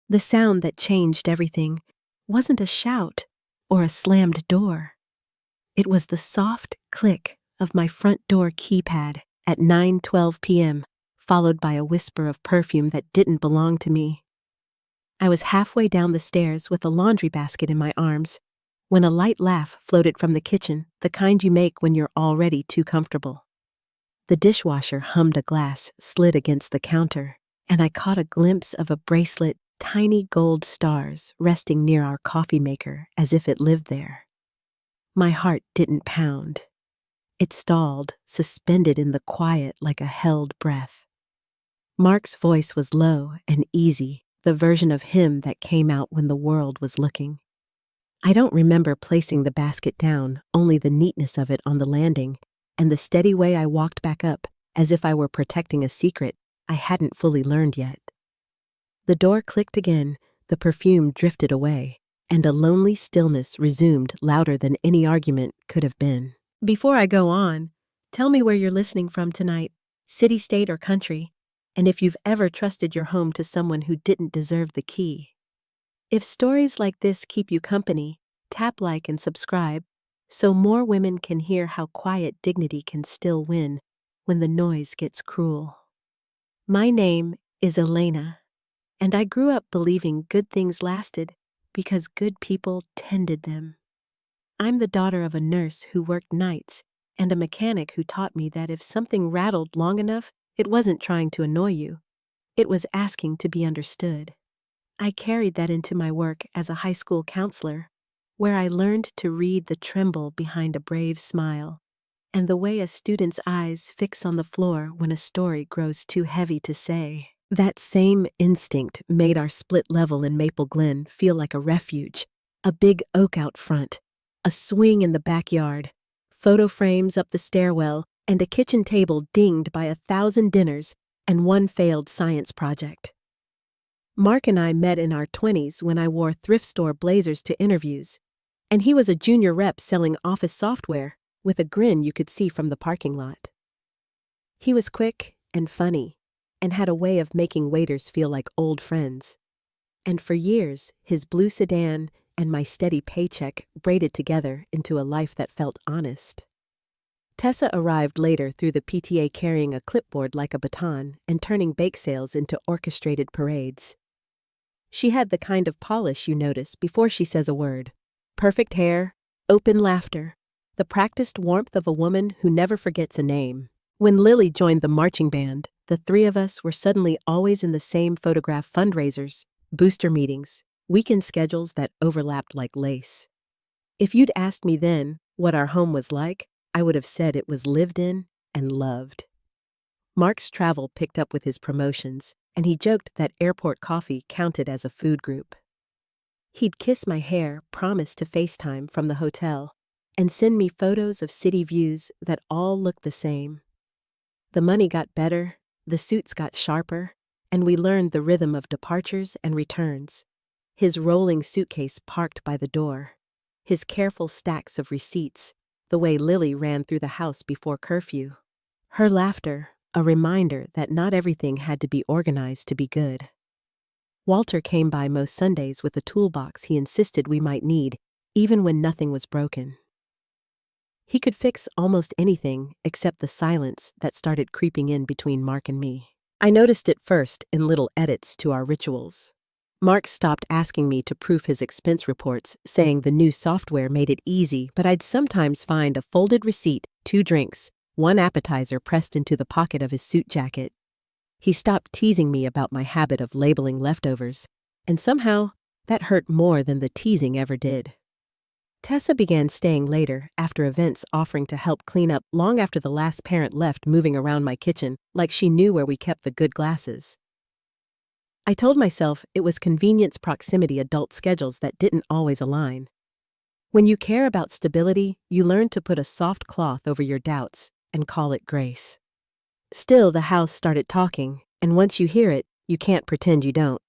The sound that changed everything wasn't a shout or a slammed door. It was the soft click of my front door keypad at 9:12 p.m., followed by a whisper of perfume that didn't belong to me. I was halfway down the stairs with a laundry basket in my arms when a light laugh floated from the kitchen, the kind you make when you're already too comfortable. The dishwasher hummed, a glass slid against the counter, and I caught a glimpse of a bracelet, tiny gold stars resting near our coffee maker as if it lived there. My heart didn't pound. It stalled, suspended in the quiet like a held breath. Mark's voice was low and easy, the version of him that came out when the world was looking. I don't remember placing the basket down, only the neatness of it on the landing, and the steady way I walked back up, as if I were protecting a secret I hadn't fully learned yet. The door clicked again, the perfume drifted away, and a lonely stillness resumed, louder than any argument could have been. Before I go on, tell me where you're listening from tonight, city, state, or country, and if you've ever trusted your home to someone who didn't deserve the key. If stories like this keep you company, tap like and subscribe so more women can hear how quiet dignity can still win when the noise gets cruel. My name is Elena, and I grew up believing good things lasted because good people tended them. I'm the daughter of a nurse who worked nights and a mechanic who taught me that if something rattled long enough, it wasn't trying to annoy you. It was asking to be understood. I carried that into my work as a high school counselor, where I learned to read the tremble behind a brave smile and the way a student's eyes fix on the floor when a story grows too heavy to say. That same instinct made our split level in Maple Glen feel like a refuge, a big oak out front, a swing in the backyard, photo frames up the stairwell, and a kitchen table dinged by 1,000 dinners and one failed science project. Mark and I met in our 20s when I wore thrift store blazers to interviews, and he was a junior rep selling office software with a grin you could see from the parking lot. He was quick and funny and had a way of making waiters feel like old friends. And for years, his blue sedan and my steady paycheck braided together into a life that felt honest. Tessa arrived later through the PTA, carrying a clipboard like a baton and turning bake sales into orchestrated parades. She had the kind of polish you notice before she says a word. Perfect hair, open laughter, the practiced warmth of a woman who never forgets a name. When Lily joined the marching band, the three of us were suddenly always in the same photograph fundraisers, booster meetings, weekend schedules that overlapped like lace. If you'd asked me then what our home was like, I would have said it was lived in and loved. Mark's travel picked up with his promotions, and he joked that airport coffee counted as a food group. He'd kiss my hair, promise to FaceTime from the hotel, and send me photos of city views that all looked the same. The money got better, the suits got sharper, and we learned the rhythm of departures and returns. His rolling suitcase parked by the door, his careful stacks of receipts, the way Lily ran through the house before curfew. Her laughter, a reminder that not everything had to be organized to be good. Walter came by most Sundays with a toolbox he insisted we might need, even when nothing was broken. He could fix almost anything except the silence that started creeping in between Mark and me. I noticed it first in little edits to our rituals. Mark stopped asking me to proof his expense reports, saying the new software made it easy, but I'd sometimes find a folded receipt, 2 drinks, 1 appetizer pressed into the pocket of his suit jacket. He stopped teasing me about my habit of labeling leftovers, and somehow that hurt more than the teasing ever did. Tessa began staying later, after events, offering to help clean up long after the last parent left, moving around my kitchen like she knew where we kept the good glasses. I told myself it was convenience proximity adult schedules that didn't always align. When you care about stability, you learn to put a soft cloth over your doubts and call it grace. Still, the house started talking, and once you hear it, you can't pretend you don't.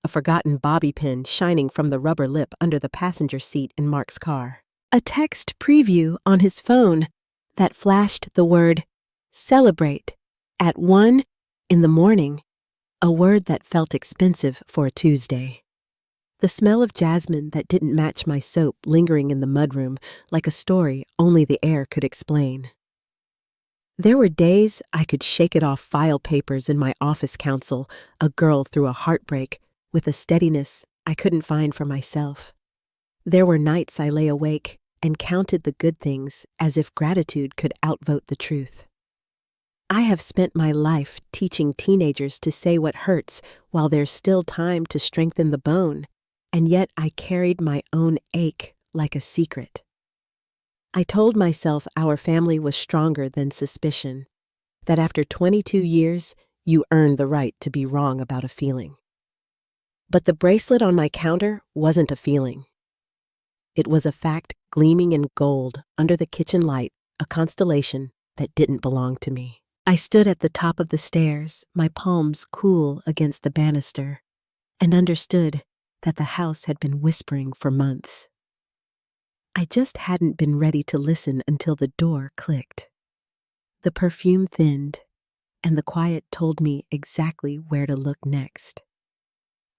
A forgotten bobby pin shining from the rubber lip under the passenger seat in Mark's car. A text preview on his phone that flashed the word "celebrate" at 1 in the morning, a word that felt expensive for a Tuesday. The smell of jasmine that didn't match my soap lingering in the mudroom like a story only the air could explain. There were days I could shake it off file papers in my office counsel, a girl through a heartbreak, with a steadiness I couldn't find for myself. There were nights I lay awake and counted the good things as if gratitude could outvote the truth. I have spent my life teaching teenagers to say what hurts while there's still time to strengthen the bone, and yet I carried my own ache like a secret. I told myself our family was stronger than suspicion, that after 22 years, you earn the right to be wrong about a feeling. But the bracelet on my counter wasn't a feeling. It was a fact gleaming in gold under the kitchen light, a constellation that didn't belong to me. I stood at the top of the stairs, my palms cool against the banister, and understood that the house had been whispering for months. I just hadn't been ready to listen until the door clicked. The perfume thinned, and the quiet told me exactly where to look next.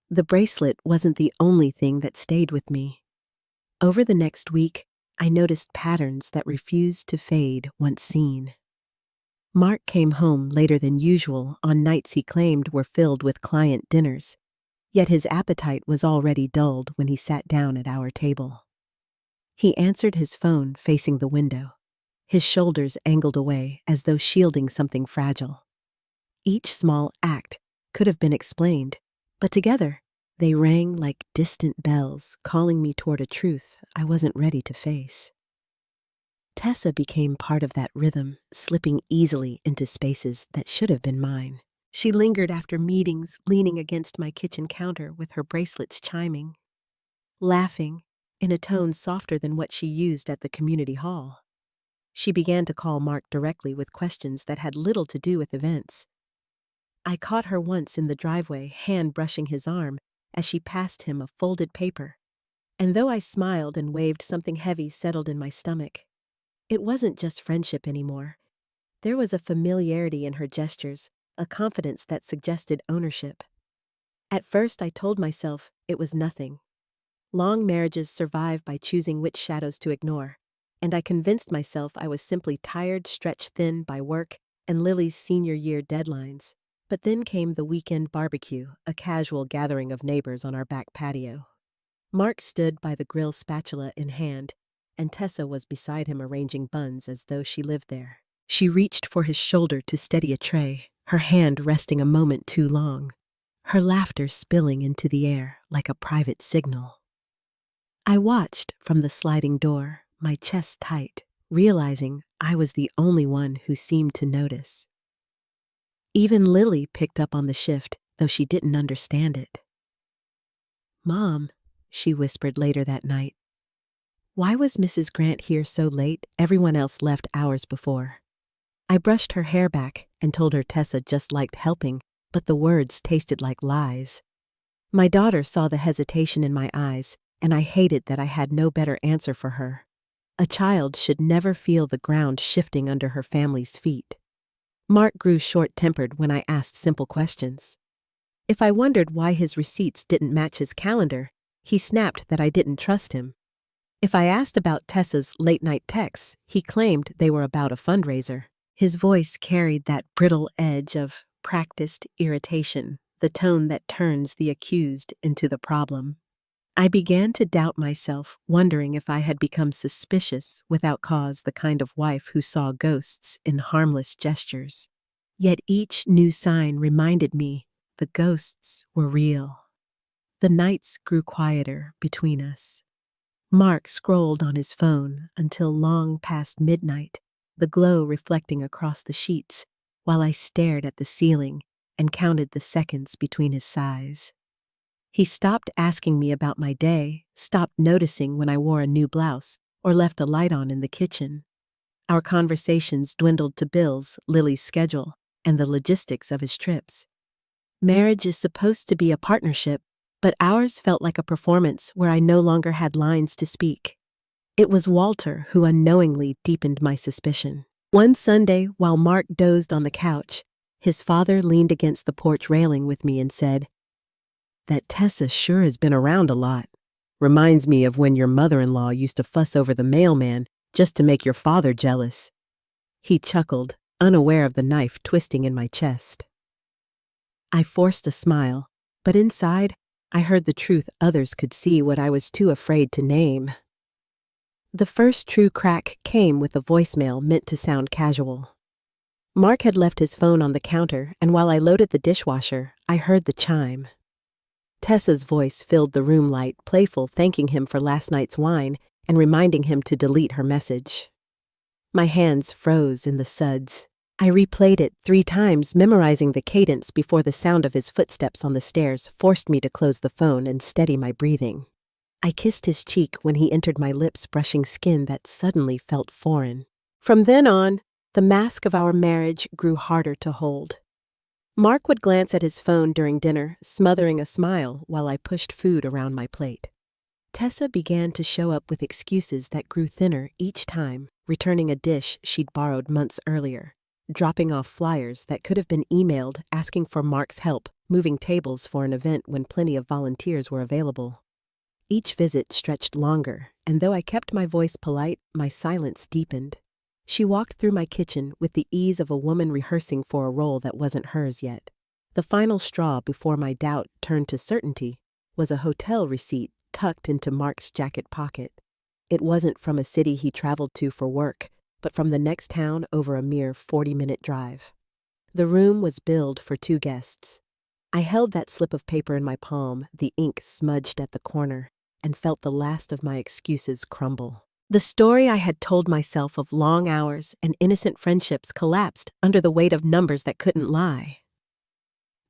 The bracelet wasn't the only thing that stayed with me. Over the next week, I noticed patterns that refused to fade once seen. Mark came home later than usual on nights he claimed were filled with client dinners, yet his appetite was already dulled when he sat down at our table. He answered his phone facing the window, his shoulders angled away as though shielding something fragile. Each small act could have been explained, but together they rang like distant bells, calling me toward a truth I wasn't ready to face. Tessa became part of that rhythm, slipping easily into spaces that should have been mine. She lingered after meetings, leaning against my kitchen counter with her bracelets chiming, laughing in a tone softer than what she used at the community hall. She began to call Mark directly with questions that had little to do with events. I caught her once in the driveway, hand brushing his arm as she passed him a folded paper, and though I smiled and waved, something heavy settled in my stomach. It wasn't just friendship anymore. There was a familiarity in her gestures, a confidence that suggested ownership. At first I told myself it was nothing. Long marriages survive by choosing which shadows to ignore, and I convinced myself I was simply tired, stretched thin by work and Lily's senior year deadlines. But then came the weekend barbecue, a casual gathering of neighbors on our back patio. Mark stood by the grill, spatula in hand, and Tessa was beside him arranging buns as though she lived there. She reached for his shoulder to steady a tray, her hand resting a moment too long, her laughter spilling into the air like a private signal. I watched from the sliding door, my chest tight, realizing I was the only one who seemed to notice. Even Lily picked up on the shift, though she didn't understand it. "Mom," she whispered later that night, "why was Mrs. Grant here so late? Everyone else left hours before." I brushed her hair back and told her Tessa just liked helping, but the words tasted like lies. My daughter saw the hesitation in my eyes, and I hated that I had no better answer for her. A child should never feel the ground shifting under her family's feet. Mark grew short-tempered when I asked simple questions. If I wondered why his receipts didn't match his calendar, he snapped that I didn't trust him. If I asked about Tessa's late-night texts, he claimed they were about a fundraiser. His voice carried that brittle edge of practiced irritation, the tone that turns the accused into the problem. I began to doubt myself, wondering if I had become suspicious without cause, the kind of wife who saw ghosts in harmless gestures. Yet each new sign reminded me the ghosts were real. The nights grew quieter between us. Mark scrolled on his phone until long past midnight, the glow reflecting across the sheets, while I stared at the ceiling and counted the seconds between his sighs. He stopped asking me about my day, stopped noticing when I wore a new blouse or left a light on in the kitchen. Our conversations dwindled to bills, Lily's schedule, and the logistics of his trips. Marriage is supposed to be a partnership, but ours felt like a performance where I no longer had lines to speak. It was Walter who unknowingly deepened my suspicion. One Sunday, while Mark dozed on the couch, his father leaned against the porch railing with me and said, That Tessa sure has been around a lot. Reminds me of when your mother-in-law used to fuss over the mailman just to make your father jealous." He chuckled, unaware of the knife twisting in my chest. I forced a smile, but inside, I heard the truth others could see what I was too afraid to name. The first true crack came with a voicemail meant to sound casual. Mark had left his phone on the counter, and while I loaded the dishwasher, I heard the chime. Tessa's voice filled the room light, playful, thanking him for last night's wine and reminding him to delete her message. My hands froze in the suds. I replayed it 3 times, memorizing the cadence before the sound of his footsteps on the stairs forced me to close the phone and steady my breathing. I kissed his cheek when he entered my lips, brushing skin that suddenly felt foreign. From then on, the mask of our marriage grew harder to hold. Mark would glance at his phone during dinner, smothering a smile while I pushed food around my plate. Tessa began to show up with excuses that grew thinner each time, returning a dish she'd borrowed months earlier, dropping off flyers that could have been emailed asking for Mark's help moving tables for an event when plenty of volunteers were available. Each visit stretched longer, and though I kept my voice polite, my silence deepened. She walked through my kitchen with the ease of a woman rehearsing for a role that wasn't hers yet. The final straw before my doubt turned to certainty was a hotel receipt tucked into Mark's jacket pocket. It wasn't from a city he traveled to for work, but from the next town over a mere 40-minute drive. The room was billed for 2 guests. I held that slip of paper in my palm, the ink smudged at the corner, and felt the last of my excuses crumble. The story I had told myself of long hours and innocent friendships collapsed under the weight of numbers that couldn't lie.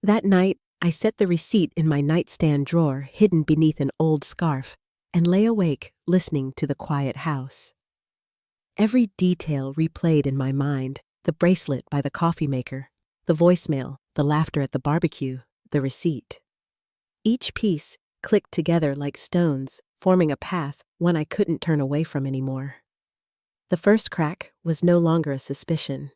That night, I set the receipt in my nightstand drawer hidden beneath an old scarf and lay awake listening to the quiet house. Every detail replayed in my mind: the bracelet by the coffee maker, the voicemail, the laughter at the barbecue, the receipt. Each piece clicked together like stones, forming a path one I couldn't turn away from anymore. The first crack was no longer a suspicion.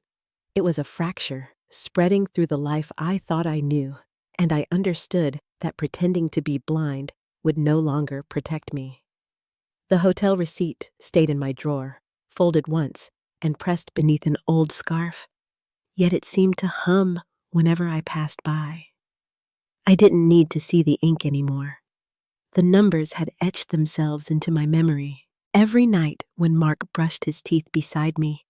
It was a fracture, spreading through the life I thought I knew, and I understood that pretending to be blind would no longer protect me. The hotel receipt stayed in my drawer, folded once and pressed beneath an old scarf, yet it seemed to hum whenever I passed by. I didn't need to see the ink anymore. The numbers had etched themselves into my memory. Every night when Mark brushed his teeth beside me,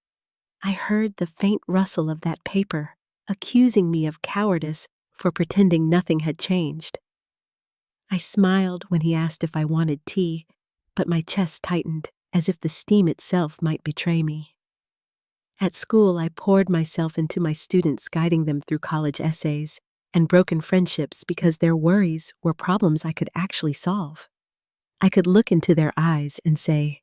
I heard the faint rustle of that paper, accusing me of cowardice for pretending nothing had changed. I smiled when he asked if I wanted tea, but my chest tightened as if the steam itself might betray me. At school, I poured myself into my students, guiding them through college essays and broken friendships because their worries were problems I could actually solve. I could look into their eyes and say,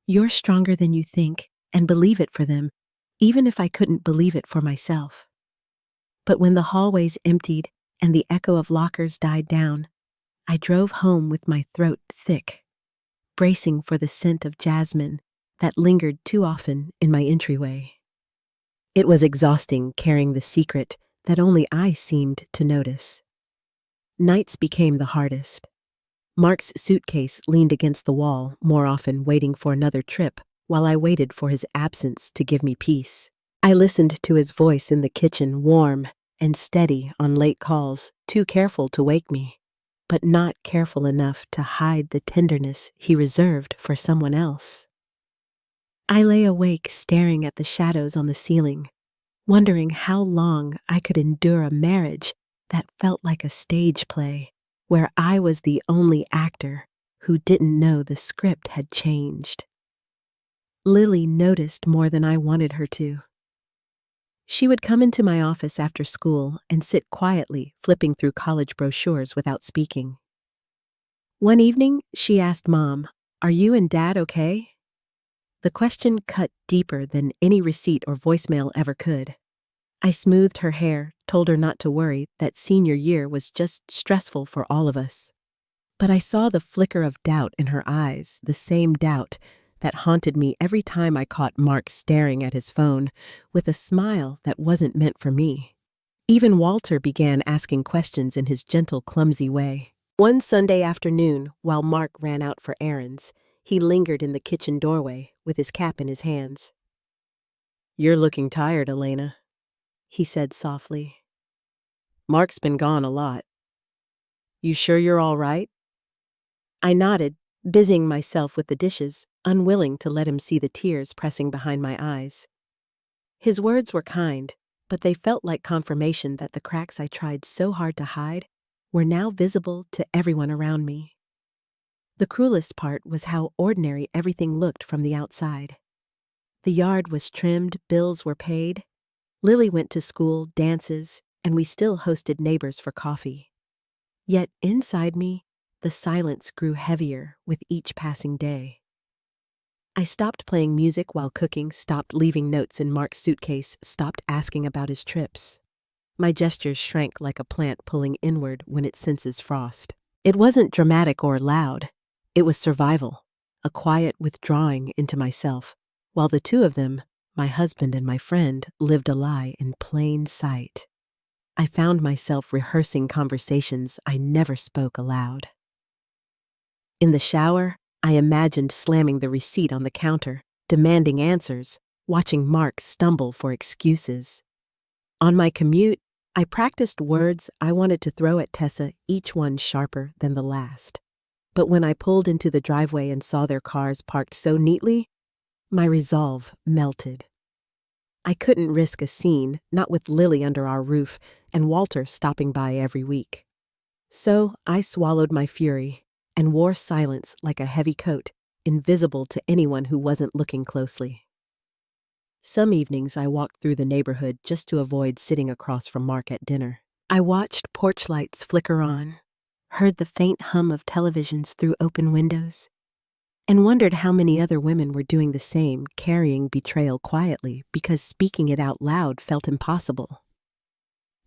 "You're stronger than you think," and believe it for them, even if I couldn't believe it for myself. But when the hallways emptied and the echo of lockers died down, I drove home with my throat thick, bracing for the scent of jasmine that lingered too often in my entryway. It was exhausting carrying the secret that only I seemed to notice. Nights became the hardest. Mark's suitcase leaned against the wall, more often waiting for another trip, while I waited for his absence to give me peace. I listened to his voice in the kitchen, warm and steady on late calls, too careful to wake me, but not careful enough to hide the tenderness he reserved for someone else. I lay awake staring at the shadows on the ceiling, wondering how long I could endure a marriage that felt like a stage play, where I was the only actor who didn't know the script had changed. Lily noticed more than I wanted her to. She would come into my office after school and sit quietly, flipping through college brochures without speaking. One evening, she asked Mom, "Are you and Dad okay?" The question cut deeper than any receipt or voicemail ever could. I smoothed her hair, told her not to worry, that senior year was just stressful for all of us. But I saw the flicker of doubt in her eyes, the same doubt that haunted me every time I caught Mark staring at his phone with a smile that wasn't meant for me. Even Walter began asking questions in his gentle, clumsy way. One Sunday afternoon, while Mark ran out for errands, he lingered in the kitchen doorway with his cap in his hands. "You're looking tired, Elena," he said softly. "Mark's been gone a lot. You sure you're all right?" I nodded, busying myself with the dishes, unwilling to let him see the tears pressing behind my eyes. His words were kind, but they felt like confirmation that the cracks I tried so hard to hide were now visible to everyone around me. The cruelest part was how ordinary everything looked from the outside. The yard was trimmed, bills were paid. Lily went to school, dances, and we still hosted neighbors for coffee. Yet inside me, the silence grew heavier with each passing day. I stopped playing music while cooking, stopped leaving notes in Mark's suitcase, stopped asking about his trips. My gestures shrank like a plant pulling inward when it senses frost. It wasn't dramatic or loud. It was survival, a quiet withdrawing into myself, while the two of them, my husband and my friend, lived a lie in plain sight. I found myself rehearsing conversations I never spoke aloud. In the shower, I imagined slamming the receipt on the counter, demanding answers, watching Mark stumble for excuses. On my commute, I practiced words I wanted to throw at Tessa, each one sharper than the last. But when I pulled into the driveway and saw their cars parked so neatly, my resolve melted. I couldn't risk a scene, not with Lily under our roof and Walter stopping by every week. So I swallowed my fury and wore silence like a heavy coat, invisible to anyone who wasn't looking closely. Some evenings I walked through the neighborhood just to avoid sitting across from Mark at dinner. I watched porch lights flicker on, heard the faint hum of televisions through open windows, and wondered how many other women were doing the same, carrying betrayal quietly because speaking it out loud felt impossible.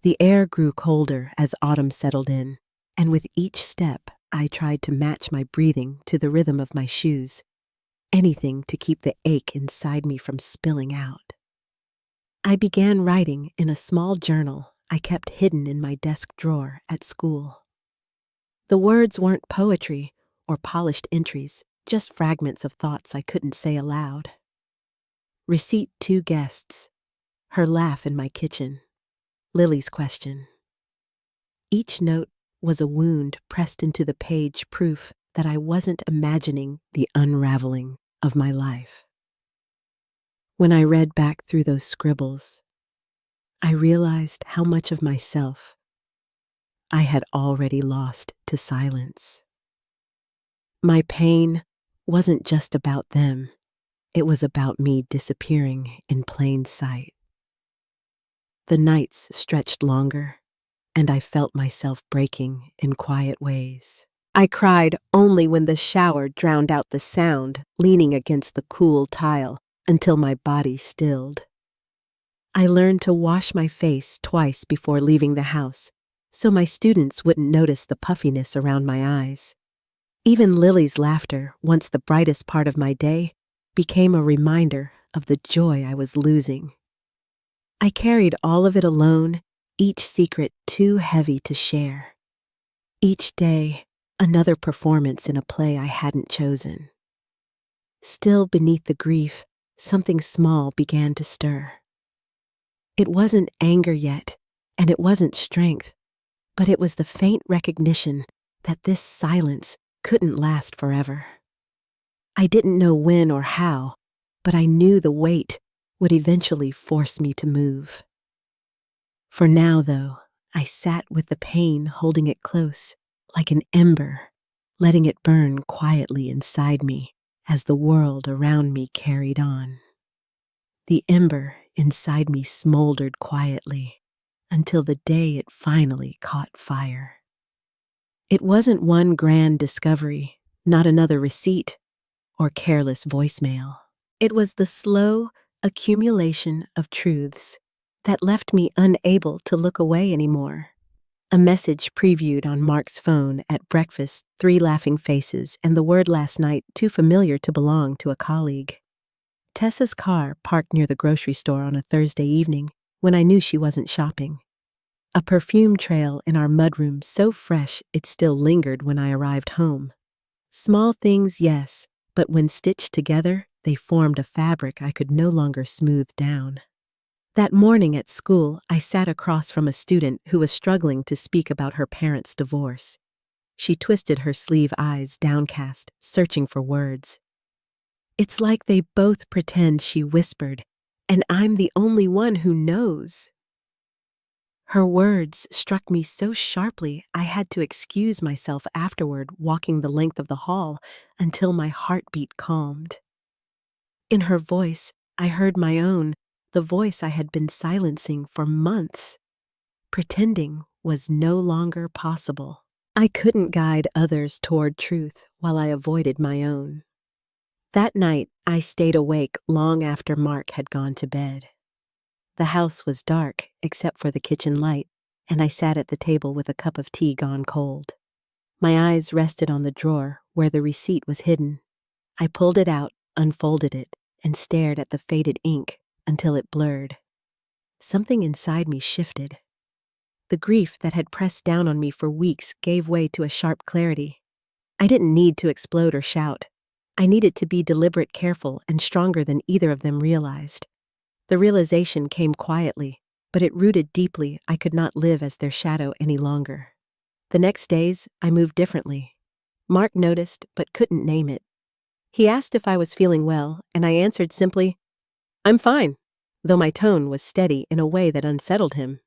The air grew colder as autumn settled in, and with each step I tried to match my breathing to the rhythm of my shoes, anything to keep the ache inside me from spilling out. I began writing in a small journal I kept hidden in my desk drawer at school. The words weren't poetry or polished entries, just fragments of thoughts I couldn't say aloud. Receipt 2 guests, her laugh in my kitchen, Lily's question. Each note was a wound pressed into the page, proof that I wasn't imagining the unraveling of my life. When I read back through those scribbles, I realized how much of myself I had already lost to silence. My pain wasn't just about them, it was about me disappearing in plain sight. The nights stretched longer, and I felt myself breaking in quiet ways. I cried only when the shower drowned out the sound, leaning against the cool tile until my body stilled. I learned to wash my face twice before leaving the house, so my students wouldn't notice the puffiness around my eyes. Even Lily's laughter, once the brightest part of my day, became a reminder of the joy I was losing. I carried all of it alone, each secret too heavy to share. Each day, another performance in a play I hadn't chosen. Still beneath the grief, something small began to stir. It wasn't anger yet, and it wasn't strength, but it was the faint recognition that this silence couldn't last forever. I didn't know when or how, but I knew the weight would eventually force me to move. For now, though, I sat with the pain, holding it close, like an ember, letting it burn quietly inside me as the world around me carried on. The ember inside me smoldered quietly until the day it finally caught fire. It wasn't one grand discovery, not another receipt or careless voicemail. It was the slow accumulation of truths that left me unable to look away anymore. A message previewed on Mark's phone at breakfast, 3 laughing faces, and the word last night too familiar to belong to a colleague. Tessa's car parked near the grocery store on a Thursday evening when I knew she wasn't shopping. A perfume trail in our mudroom so fresh it still lingered when I arrived home. Small things, yes, but when stitched together, they formed a fabric I could no longer smooth down. That morning at school, I sat across from a student who was struggling to speak about her parents' divorce. She twisted her sleeve, eyes downcast, searching for words. "It's like they both pretend," she whispered, "and I'm the only one who knows." Her words struck me so sharply I had to excuse myself afterward, walking the length of the hall until my heartbeat calmed. In her voice, I heard my own, the voice I had been silencing for months. Pretending was no longer possible. I couldn't guide others toward truth while I avoided my own. That night, I stayed awake long after Mark had gone to bed. The house was dark, except for the kitchen light, and I sat at the table with a cup of tea gone cold. My eyes rested on the drawer where the receipt was hidden. I pulled it out, unfolded it, and stared at the faded ink until it blurred. Something inside me shifted. The grief that had pressed down on me for weeks gave way to a sharp clarity. I didn't need to explode or shout. I needed to be deliberate, careful, and stronger than either of them realized. The realization came quietly, but it rooted deeply. I could not live as their shadow any longer. The next days, I moved differently. Mark noticed, but couldn't name it. He asked if I was feeling well, and I answered simply, "I'm fine," though my tone was steady in a way that unsettled him.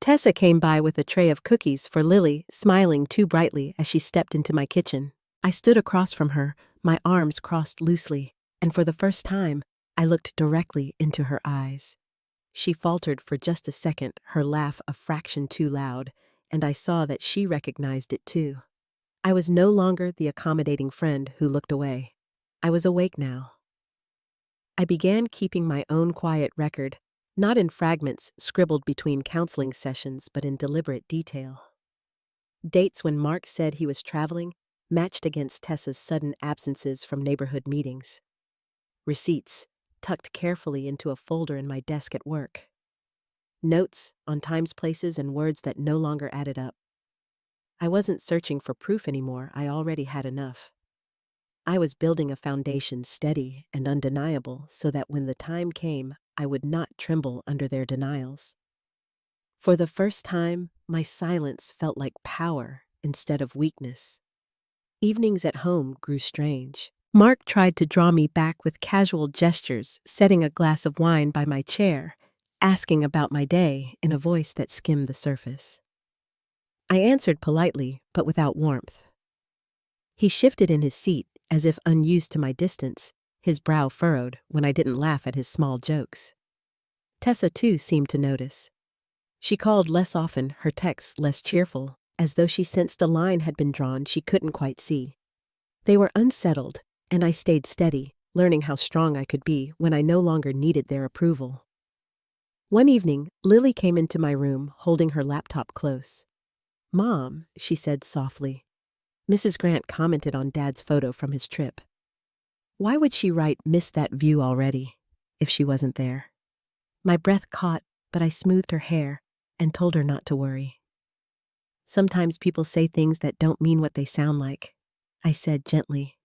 Tessa came by with a tray of cookies for Lily, smiling too brightly as she stepped into my kitchen. I stood across from her, my arms crossed loosely, and for the first time, I looked directly into her eyes. She faltered for just a second, her laugh a fraction too loud, and I saw that she recognized it too. I was no longer the accommodating friend who looked away. I was awake now. I began keeping my own quiet record, not in fragments scribbled between counseling sessions, but in deliberate detail. Dates when Mark said he was traveling matched against Tessa's sudden absences from neighborhood meetings. Receipts tucked carefully into a folder in my desk at work. Notes on times, places, and words that no longer added up. I wasn't searching for proof anymore. I already had enough. I was building a foundation steady and undeniable so that when the time came, I would not tremble under their denials. For the first time, my silence felt like power instead of weakness. Evenings at home grew strange. Mark tried to draw me back with casual gestures, setting a glass of wine by my chair, asking about my day in a voice that skimmed the surface. I answered politely, but without warmth. He shifted in his seat, as if unused to my distance, his brow furrowed when I didn't laugh at his small jokes. Tessa, too, seemed to notice. She called less often, her texts less cheerful, as though she sensed a line had been drawn she couldn't quite see. They were unsettled, and I stayed steady, learning how strong I could be when I no longer needed their approval. One evening, Lily came into my room, holding her laptop close. "Mom," she said softly. Mrs. Grant commented on Dad's photo from his trip. Why would she write "missed that view already" if she wasn't there? My breath caught, but I smoothed her hair and told her not to worry. "Sometimes people say things that don't mean what they sound like," I said gently.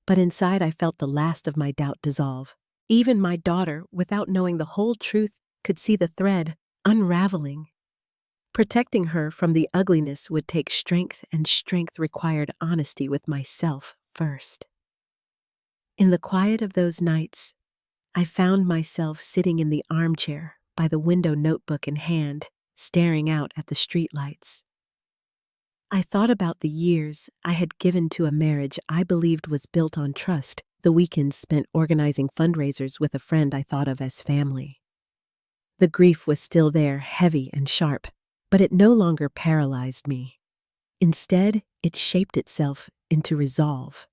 But inside I felt the last of my doubt dissolve. Even my daughter, without knowing the whole truth, could see the thread unraveling. Protecting her from the ugliness would take strength, and strength required honesty with myself first. In the quiet of those nights, I found myself sitting in the armchair by the window, notebook in hand, staring out at the streetlights. I thought about the years I had given to a marriage I believed was built on trust, the weekends spent organizing fundraisers with a friend I thought of as family. The grief was still there, heavy and sharp, but it no longer paralyzed me. Instead, it shaped itself into resolve.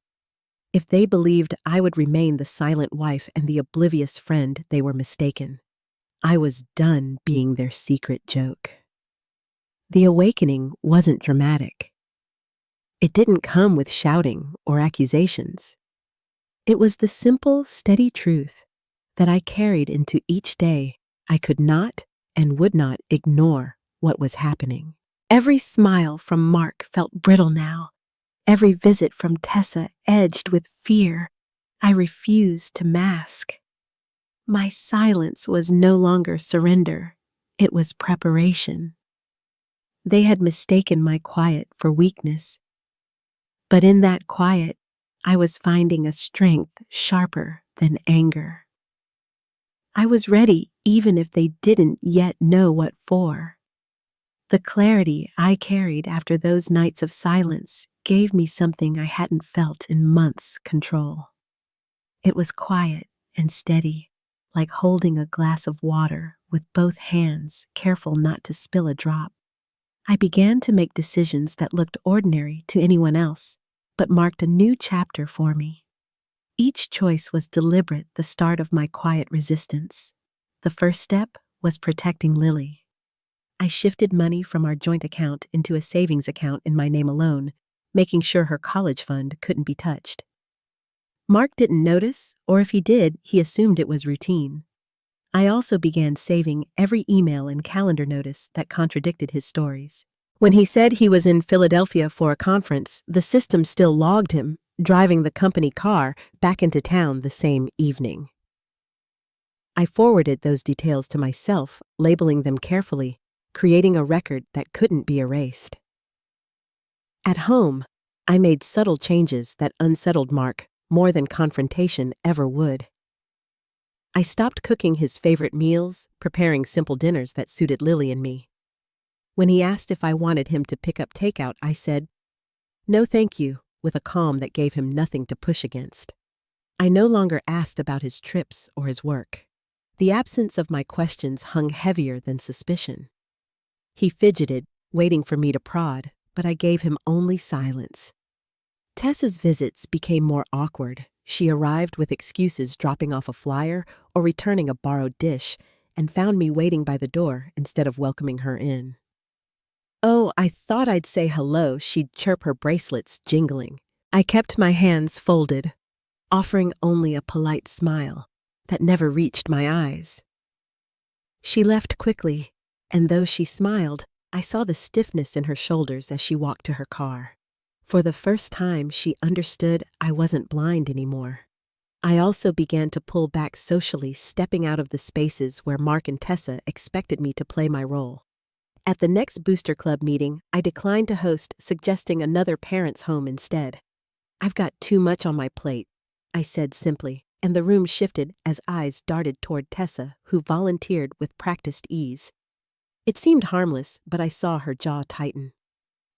If they believed I would remain the silent wife and the oblivious friend, they were mistaken. I was done being their secret joke. The awakening wasn't dramatic. It didn't come with shouting or accusations. It was the simple, steady truth that I carried into each day I could not and would not ignore what was happening. Every smile from Mark felt brittle now. Every visit from Tessa edged with fear I refused to mask. My silence was no longer surrender. It was preparation. They had mistaken my quiet for weakness. But in that quiet, I was finding a strength sharper than anger. I was ready even if they didn't yet know what for. The clarity I carried after those nights of silence gave me something I hadn't felt in months: control. It was quiet and steady, like holding a glass of water with both hands, careful not to spill a drop. I began to make decisions that looked ordinary to anyone else, but marked a new chapter for me. Each choice was deliberate, the start of my quiet resistance. The first step was protecting Lily. I shifted money from our joint account into a savings account in my name alone, making sure her college fund couldn't be touched. Mark didn't notice, or if he did, he assumed it was routine. I also began saving every email and calendar notice that contradicted his stories. When he said he was in Philadelphia for a conference, the system still logged him, driving the company car back into town the same evening. I forwarded those details to myself, labeling them carefully, creating a record that couldn't be erased. At home, I made subtle changes that unsettled Mark more than confrontation ever would. I stopped cooking his favorite meals, preparing simple dinners that suited Lily and me. When he asked if I wanted him to pick up takeout, I said, "No, thank you," with a calm that gave him nothing to push against. I no longer asked about his trips or his work. The absence of my questions hung heavier than suspicion. He fidgeted, waiting for me to prod, but I gave him only silence. Tessa's visits became more awkward. She arrived with excuses, dropping off a flyer or returning a borrowed dish, and found me waiting by the door instead of welcoming her in. "Oh, I thought I'd say hello," she'd chirp, her bracelets jingling. I kept my hands folded, offering only a polite smile that never reached my eyes. She left quickly, and though she smiled, I saw the stiffness in her shoulders as she walked to her car. For the first time, she understood I wasn't blind anymore. I also began to pull back socially, stepping out of the spaces where Mark and Tessa expected me to play my role. At the next Booster Club meeting, I declined to host, suggesting another parent's home instead. "I've got too much on my plate," I said simply, and the room shifted as eyes darted toward Tessa, who volunteered with practiced ease. It seemed harmless, but I saw her jaw tighten.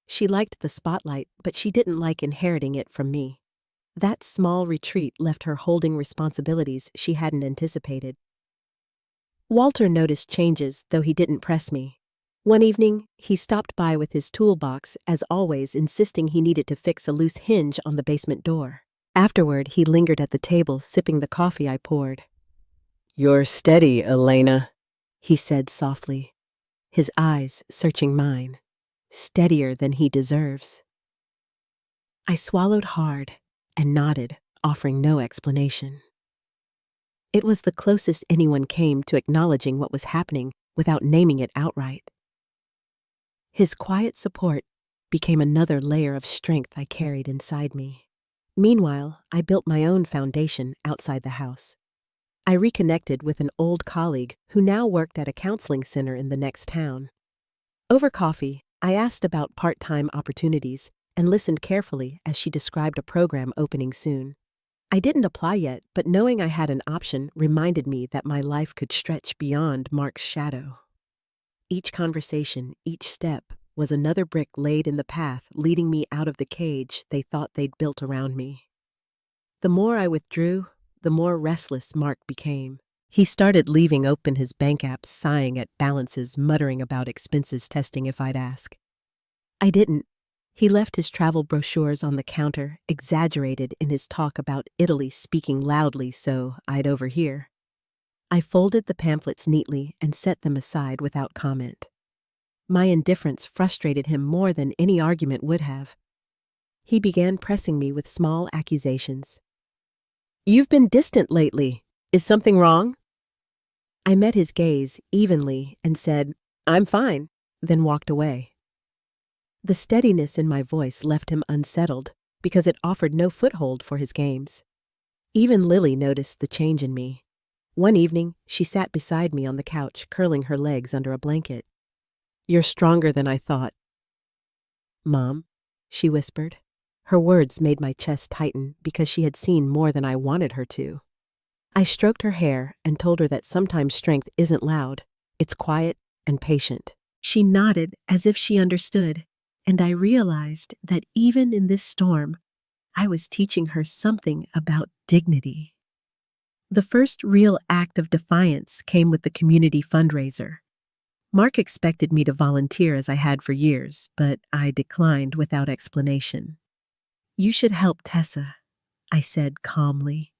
She liked the spotlight, but she didn't like inheriting it from me. That small retreat left her holding responsibilities she hadn't anticipated. Walter noticed changes, though he didn't press me. One evening, he stopped by with his toolbox, as always, insisting he needed to fix a loose hinge on the basement door. Afterward, he lingered at the table, sipping the coffee I poured. "You're steady, Elena," he said softly, his eyes searching mine. Steadier than he deserves. I swallowed hard and nodded, offering no explanation. It was the closest anyone came to acknowledging what was happening without naming it outright. His quiet support became another layer of strength I carried inside me. Meanwhile, I built my own foundation outside the house. I reconnected with an old colleague who now worked at a counseling center in the next town. Over coffee, I asked about part-time opportunities and listened carefully as she described a program opening soon. I didn't apply yet, but knowing I had an option reminded me that my life could stretch beyond Mark's shadow. Each conversation, each step, was another brick laid in the path leading me out of the cage they thought they'd built around me. The more I withdrew, the more restless Mark became. He started leaving open his bank apps, sighing at balances, muttering about expenses testing if I'd ask. I didn't. He left his travel brochures on the counter, exaggerated in his talk about Italy, speaking loudly so I'd overhear. I folded the pamphlets neatly and set them aside without comment. My indifference frustrated him more than any argument would have. He began pressing me with small accusations. "You've been distant lately. Is something wrong?" I met his gaze evenly and said, "I'm fine. then walked away. The steadiness in my voice left him unsettled because it offered no foothold for his games. Even Lily noticed the change in me. One evening, she sat beside me on the couch, curling her legs under a blanket. "You're stronger than I thought." "Mom," she whispered. Her words made my chest tighten because she had seen more than I wanted her to. I stroked her hair and told her that sometimes strength isn't loud, it's quiet and patient. She nodded as if she understood, and I realized that even in this storm, I was teaching her something about dignity. The first real act of defiance came with the community fundraiser. Mark expected me to volunteer as I had for years, but I declined without explanation. "You should help Tessa," I said calmly.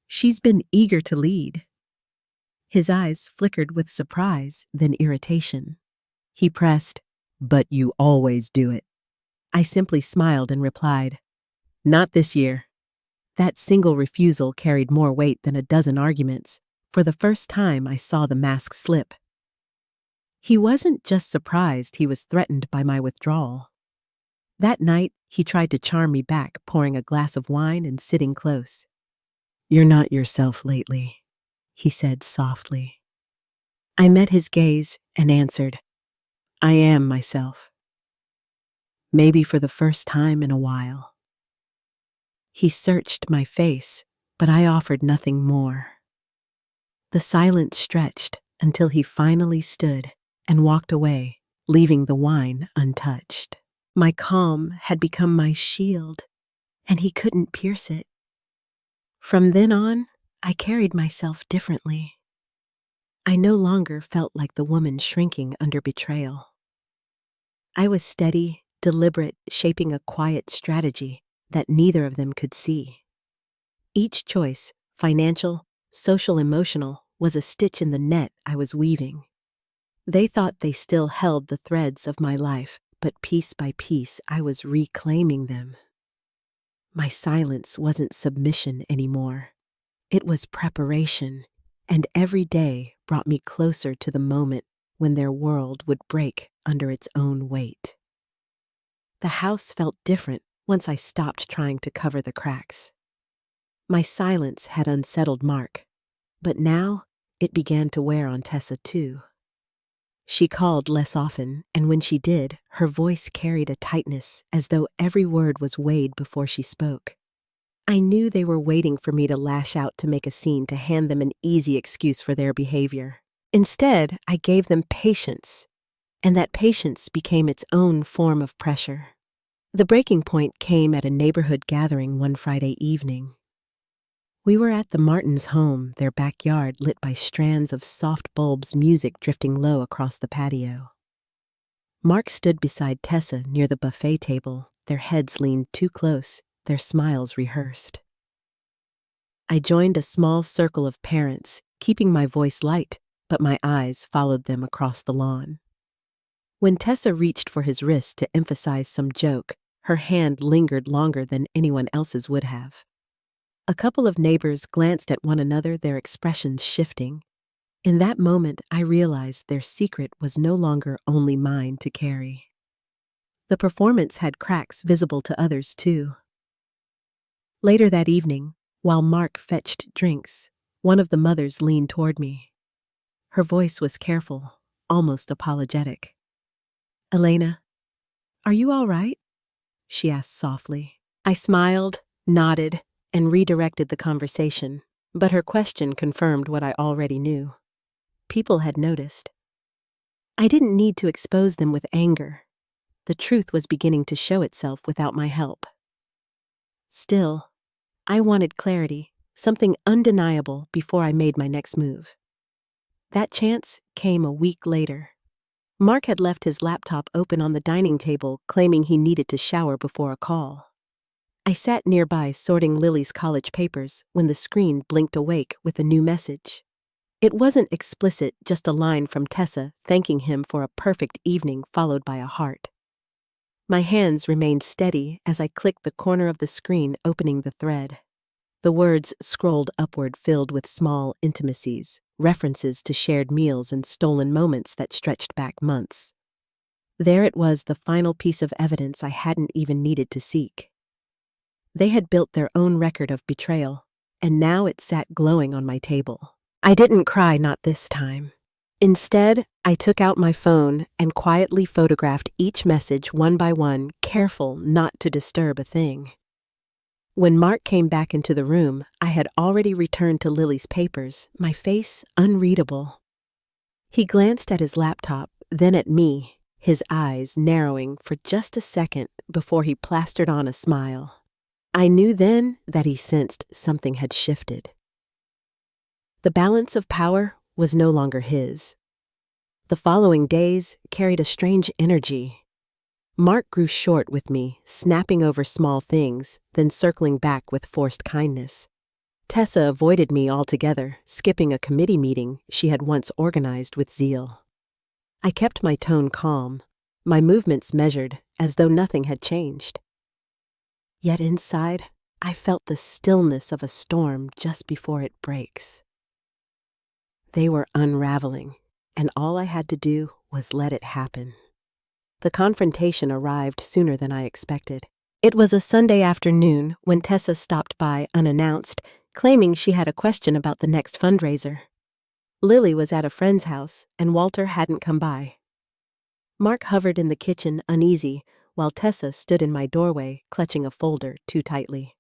"She's been eager to lead." His eyes flickered with surprise, then irritation. He pressed, "But you always do it." I simply smiled and replied, "Not this year." That single refusal carried more weight than a dozen arguments. For the first time, I saw the mask slip. He wasn't just surprised, he was threatened by my withdrawal. That night, he tried to charm me back, pouring a glass of wine and sitting close. "You're not yourself lately," he said softly. I met his gaze and answered, "I am myself. Maybe for the first time in a while." He searched my face, but I offered nothing more. The silence stretched until he finally stood and walked away, leaving the wine untouched. My calm had become my shield, and he couldn't pierce it. From then on, I carried myself differently. I no longer felt like the woman shrinking under betrayal. I was steady, deliberate, shaping a quiet strategy that neither of them could see. Each choice, financial, social, emotional, was a stitch in the net I was weaving. They thought they still held the threads of my life, but piece by piece I was reclaiming them. My silence wasn't submission anymore. It was preparation, and every day brought me closer to the moment when their world would break under its own weight. The house felt different once I stopped trying to cover the cracks. My silence had unsettled Mark, but now it began to wear on Tessa too. She called less often, and when she did, her voice carried a tightness as though every word was weighed before she spoke. I knew they were waiting for me to lash out, to make a scene, to hand them an easy excuse for their behavior. Instead, I gave them patience, and that patience became its own form of pressure. The breaking point came at a neighborhood gathering one Friday evening. We were at the Martins' home, their backyard lit by strands of soft bulbs, music drifting low across the patio. Mark stood beside Tessa near the buffet table, their heads leaned too close, their smiles rehearsed. I joined a small circle of parents, keeping my voice light, but my eyes followed them across the lawn. When Tessa reached for his wrist to emphasize some joke, her hand lingered longer than anyone else's would have. A couple of neighbors glanced at one another, their expressions shifting. In that moment, I realized their secret was no longer only mine to carry. The performance had cracks visible to others too. Later that evening, while Mark fetched drinks, one of the mothers leaned toward me. Her voice was careful, almost apologetic. "Elena, are you all right?" she asked softly. I smiled, nodded, and redirected the conversation, but her question confirmed what I already knew. People had noticed. I didn't need to expose them with anger. The truth was beginning to show itself without my help. Still, I wanted clarity, something undeniable, before I made my next move. That chance came a week later. Mark had left his laptop open on the dining table, claiming he needed to shower before a call. I sat nearby sorting Lily's college papers when the screen blinked awake with a new message. It wasn't explicit, just a line from Tessa thanking him for a perfect evening, followed by a heart. My hands remained steady as I clicked the corner of the screen, opening the thread. The words scrolled upward, filled with small intimacies, references to shared meals and stolen moments that stretched back months. There it was, the final piece of evidence I hadn't even needed to seek. They had built their own record of betrayal, and now it sat glowing on my table. I didn't cry, not this time. Instead, I took out my phone and quietly photographed each message one by one, careful not to disturb a thing. When Mark came back into the room, I had already returned to Lily's papers, my face unreadable. He glanced at his laptop, then at me, his eyes narrowing for just a second before he plastered on a smile. I knew then that he sensed something had shifted. The balance of power was no longer his. The following days carried a strange energy. Mark grew short with me, snapping over small things, then circling back with forced kindness. Tessa avoided me altogether, skipping a committee meeting she had once organized with zeal. I kept my tone calm, my movements measured, as though nothing had changed. Yet inside, I felt the stillness of a storm just before it breaks. They were unraveling, and all I had to do was let it happen. The confrontation arrived sooner than I expected. It was a Sunday afternoon when Tessa stopped by unannounced, claiming she had a question about the next fundraiser. Lily was at a friend's house, and Walter hadn't come by. Mark hovered in the kitchen, uneasy, while Tessa stood in my doorway, clutching a folder too tightly.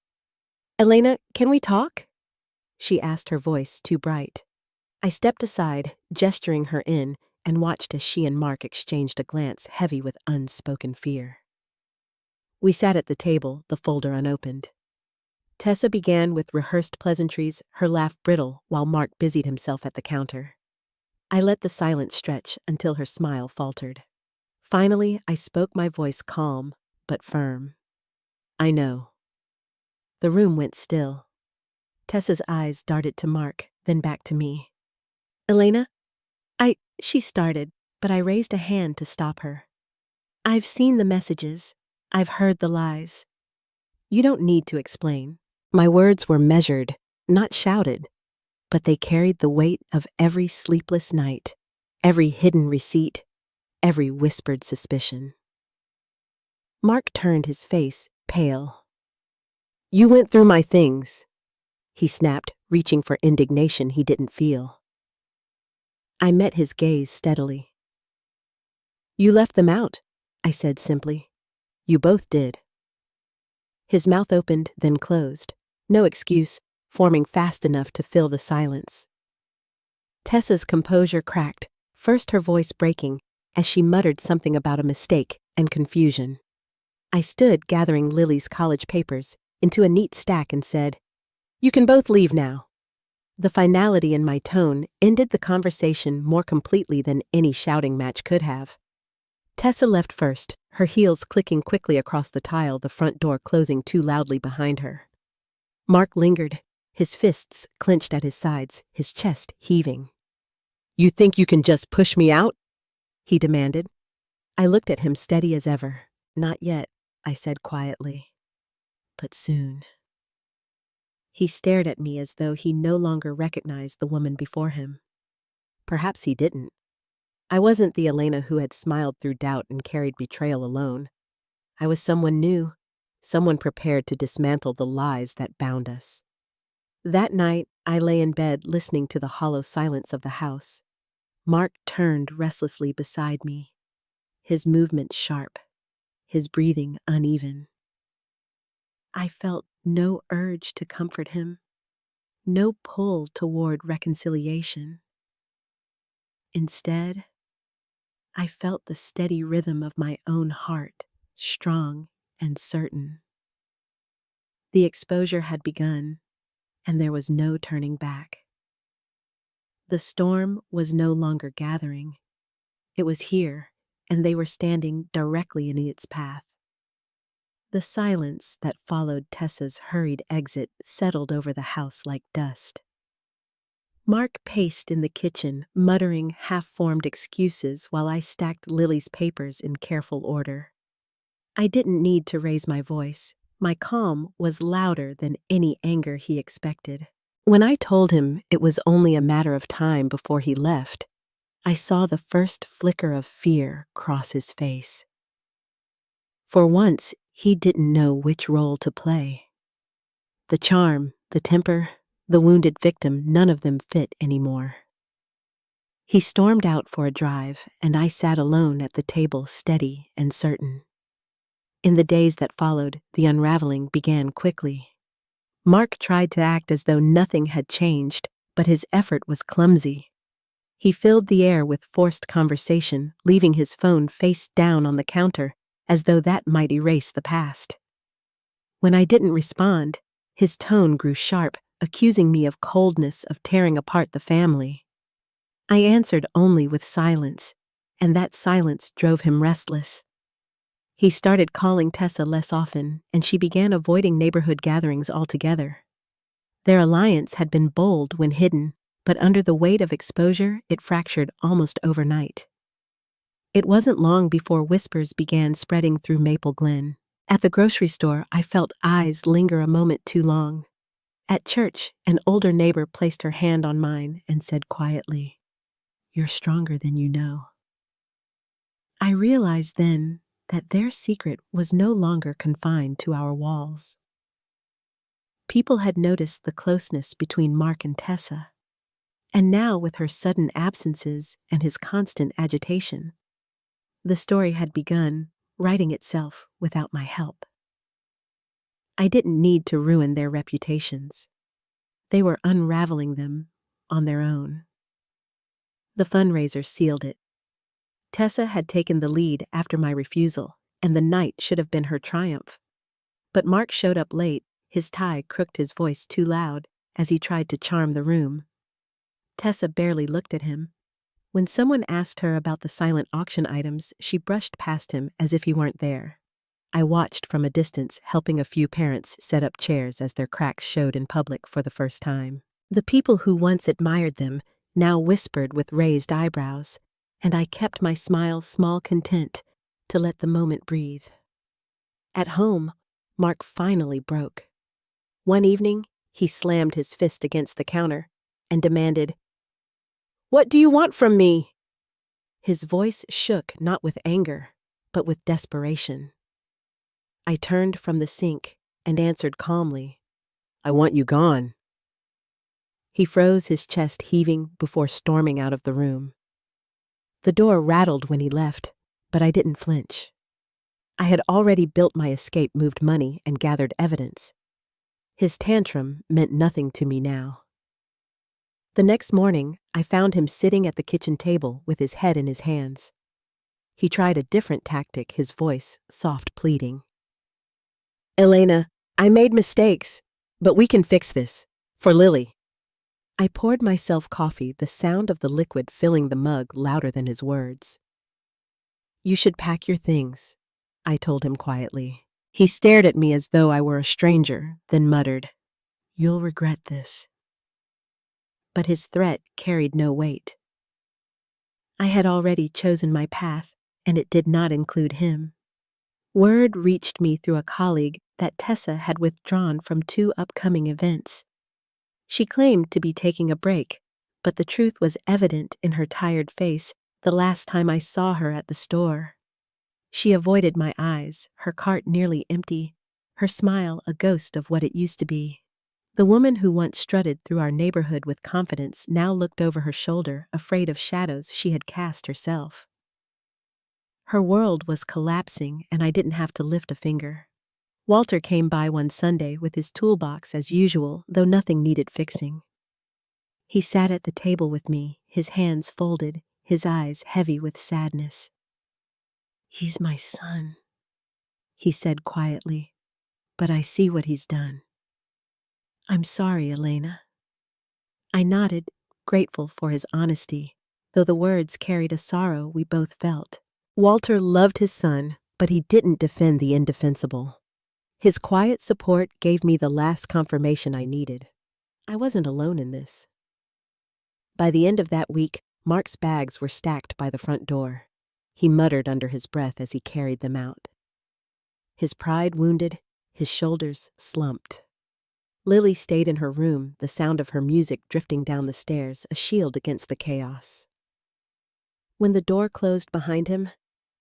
"Elena, can we talk?" she asked, her voice too bright. I stepped aside, gesturing her in, and watched as she and Mark exchanged a glance heavy with unspoken fear. We sat at the table, the folder unopened. Tessa began with rehearsed pleasantries, her laugh brittle, while Mark busied himself at the counter. I let the silence stretch until her smile faltered. Finally, I spoke, my voice calm but firm. "I know." The room went still. Tessa's eyes darted to Mark, then back to me. "Elena, she started, but I raised a hand to stop her. "I've seen the messages. I've heard the lies. You don't need to explain." My words were measured, not shouted, but they carried the weight of every sleepless night, every hidden receipt, every whispered suspicion. Mark turned, his face pale. "You went through my things," he snapped, reaching for indignation he didn't feel. I met his gaze steadily. "You left them out," I said simply. "You both did." His mouth opened, then closed. No excuse, forming fast enough to fill the silence. Tessa's composure cracked, first her voice breaking, as she muttered something about a mistake and confusion. I stood gathering Lily's college papers into a neat stack and said, "You can both leave now." The finality in my tone ended the conversation more completely than any shouting match could have. Tessa left first, her heels clicking quickly across the tile, the front door closing too loudly behind her. Mark lingered, his fists clenched at his sides, his chest heaving. "You think you can just push me out?" he demanded. I looked at him, steady as ever. "Not yet," I said quietly. "But soon." He stared at me as though he no longer recognized the woman before him. Perhaps he didn't. I wasn't the Elena who had smiled through doubt and carried betrayal alone. I was someone new, someone prepared to dismantle the lies that bound us. That night, I lay in bed listening to the hollow silence of the house. Mark turned restlessly beside me, his movements sharp, his breathing uneven. I felt no urge to comfort him, no pull toward reconciliation. Instead, I felt the steady rhythm of my own heart, strong and certain. The exposure had begun, and there was no turning back. The storm was no longer gathering. It was here, and they were standing directly in its path. The silence that followed Tessa's hurried exit settled over the house like dust. Mark paced in the kitchen, muttering half-formed excuses while I stacked Lily's papers in careful order. I didn't need to raise my voice. My calm was louder than any anger he expected. When I told him it was only a matter of time before he left, I saw the first flicker of fear cross his face. For once, he didn't know which role to play. The charm, the temper, the wounded victim, none of them fit anymore. He stormed out for a drive, and I sat alone at the table, steady and certain. In the days that followed, the unraveling began quickly. Mark tried to act as though nothing had changed, but his effort was clumsy. He filled the air with forced conversation, leaving his phone face down on the counter, as though that might erase the past. When I didn't respond, his tone grew sharp, accusing me of coldness, of tearing apart the family. I answered only with silence, and that silence drove him restless. He started calling Tessa less often, and she began avoiding neighborhood gatherings altogether. Their alliance had been bold when hidden, but under the weight of exposure, it fractured almost overnight. It wasn't long before whispers began spreading through Maple Glen. At the grocery store, I felt eyes linger a moment too long. At church, an older neighbor placed her hand on mine and said quietly, "You're stronger than you know." I realized then that their secret was no longer confined to our walls. People had noticed the closeness between Mark and Tessa, and now with her sudden absences and his constant agitation, the story had begun writing itself without my help. I didn't need to ruin their reputations. They were unraveling them on their own. The fundraiser sealed it. Tessa had taken the lead after my refusal, and the night should have been her triumph. But Mark showed up late, his tie crooked, his voice too loud, as he tried to charm the room. Tessa barely looked at him. When someone asked her about the silent auction items, she brushed past him as if he weren't there. I watched from a distance, helping a few parents set up chairs as their cracks showed in public for the first time. The people who once admired them now whispered with raised eyebrows, and I kept my smile small, content to let the moment breathe. At home, Mark finally broke. One evening, he slammed his fist against the counter and demanded, "What do you want from me?" His voice shook not with anger, but with desperation. I turned from the sink and answered calmly, "I want you gone." He froze, his chest heaving, before storming out of the room. The door rattled when he left, but I didn't flinch. I had already built my escape, moved money, and gathered evidence. His tantrum meant nothing to me now. The next morning, I found him sitting at the kitchen table with his head in his hands. He tried a different tactic, his voice soft, pleading. "Elena, I made mistakes, but we can fix this. For Lily." I poured myself coffee, the sound of the liquid filling the mug louder than his words. "You should pack your things," I told him quietly. He stared at me as though I were a stranger, then muttered, "You'll regret this." But his threat carried no weight. I had already chosen my path, and it did not include him. Word reached me through a colleague that Tessa had withdrawn from 2 upcoming events. She claimed to be taking a break, but the truth was evident in her tired face the last time I saw her at the store. She avoided my eyes, her cart nearly empty, her smile a ghost of what it used to be. The woman who once strutted through our neighborhood with confidence now looked over her shoulder, afraid of shadows she had cast herself. Her world was collapsing, and I didn't have to lift a finger. Walter came by one Sunday with his toolbox as usual, though nothing needed fixing. He sat at the table with me, his hands folded, his eyes heavy with sadness. "He's my son," he said quietly, "but I see what he's done. I'm sorry, Elena." I nodded, grateful for his honesty, though the words carried a sorrow we both felt. Walter loved his son, but he didn't defend the indefensible. His quiet support gave me the last confirmation I needed. I wasn't alone in this. By the end of that week, Mark's bags were stacked by the front door. He muttered under his breath as he carried them out. His pride wounded, his shoulders slumped. Lily stayed in her room, the sound of her music drifting down the stairs, a shield against the chaos. When the door closed behind him,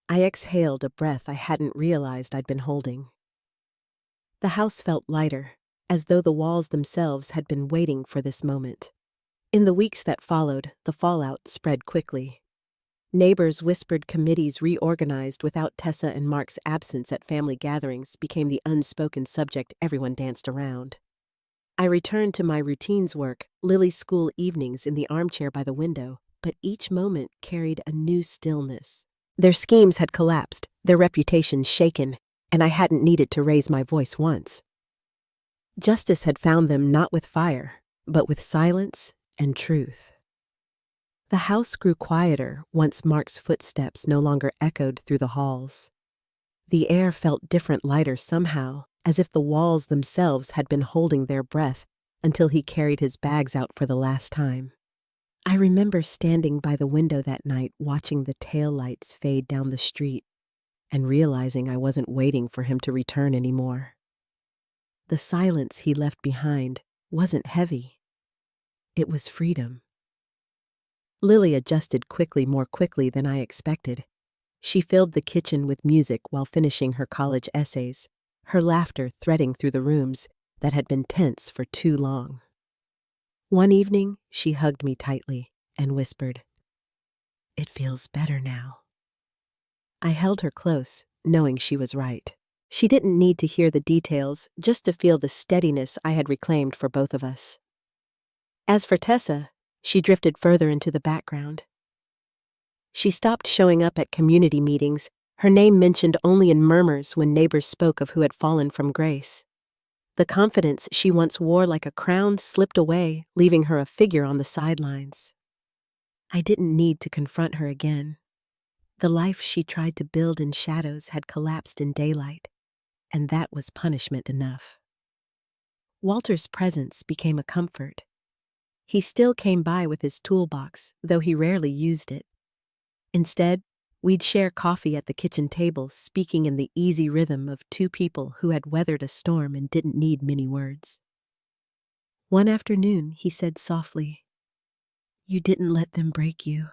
I exhaled a breath I hadn't realized I'd been holding. The house felt lighter, as though the walls themselves had been waiting for this moment. In the weeks that followed, the fallout spread quickly. Neighbors whispered, committees reorganized without Tessa and Mark's absence at family gatherings became the unspoken subject everyone danced around. I returned to my routine's work, Lily's school evenings in the armchair by the window, but each moment carried a new stillness. Their schemes had collapsed, their reputations shaken, and I hadn't needed to raise my voice once. Justice had found them not with fire, but with silence and truth. The house grew quieter once Mark's footsteps no longer echoed through the halls. The air felt different, lighter somehow, as if the walls themselves had been holding their breath until he carried his bags out for the last time. I remember standing by the window that night watching the taillights fade down the street and realizing I wasn't waiting for him to return anymore. The silence he left behind wasn't heavy. It was freedom. Lily adjusted quickly, more quickly than I expected. She filled the kitchen with music while finishing her college essays, her laughter threading through the rooms that had been tense for too long. One evening, she hugged me tightly and whispered, "It feels better now." I held her close, knowing she was right. She didn't need to hear the details, just to feel the steadiness I had reclaimed for both of us. As for Tessa, she drifted further into the background. She stopped showing up at community meetings, her name mentioned only in murmurs when neighbors spoke of who had fallen from grace. The confidence she once wore like a crown slipped away, leaving her a figure on the sidelines. I didn't need to confront her again. The life she tried to build in shadows had collapsed in daylight, and that was punishment enough. Walter's presence became a comfort. He still came by with his toolbox, though he rarely used it. Instead, we'd share coffee at the kitchen table, speaking in the easy rhythm of two people who had weathered a storm and didn't need many words. One afternoon, he said softly, "You didn't let them break you."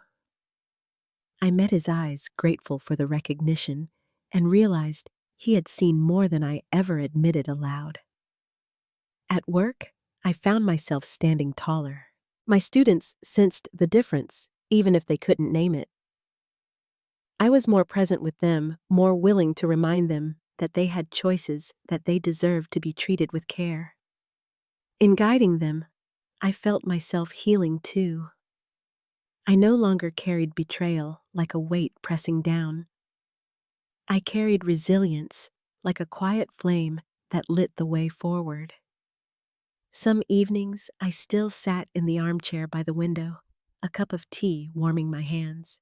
I met his eyes, grateful for the recognition, and realized he had seen more than I ever admitted aloud. At work, I found myself standing taller. My students sensed the difference, even if they couldn't name it. I was more present with them, more willing to remind them that they had choices, that they deserved to be treated with care. In guiding them, I felt myself healing too. I no longer carried betrayal like a weight pressing down. I carried resilience like a quiet flame that lit the way forward. Some evenings, I still sat in the armchair by the window, a cup of tea warming my hands.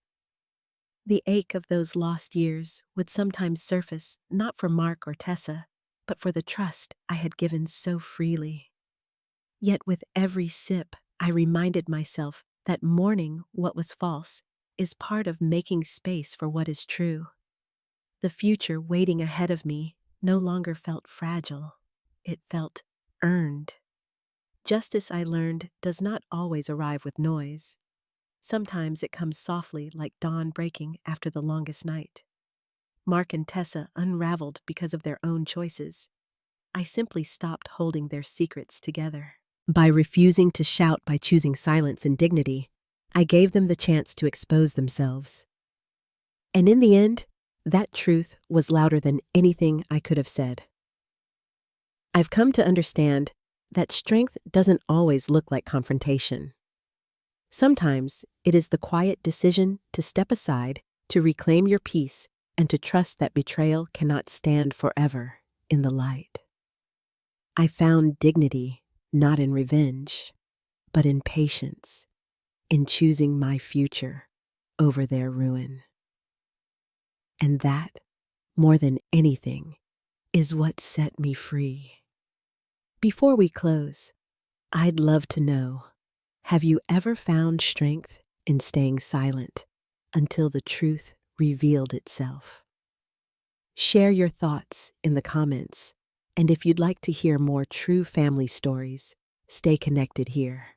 The ache of those lost years would sometimes surface, not for Mark or Tessa, but for the trust I had given so freely. Yet with every sip, I reminded myself that mourning what was false is part of making space for what is true. The future waiting ahead of me no longer felt fragile. It felt earned. Justice, I learned, does not always arrive with noise. Sometimes it comes softly, like dawn breaking after the longest night. Mark and Tessa unraveled because of their own choices. I simply stopped holding their secrets together. By refusing to shout, by choosing silence and dignity, I gave them the chance to expose themselves. And in the end, that truth was louder than anything I could have said. I've come to understand that strength doesn't always look like confrontation. Sometimes it is the quiet decision to step aside, to reclaim your peace, and to trust that betrayal cannot stand forever in the light. I found dignity not in revenge, but in patience, in choosing my future over their ruin. And that, more than anything, is what set me free. Before we close, I'd love to know, have you ever found strength in staying silent until the truth revealed itself? Share your thoughts in the comments, and if you'd like to hear more true family stories, stay connected here.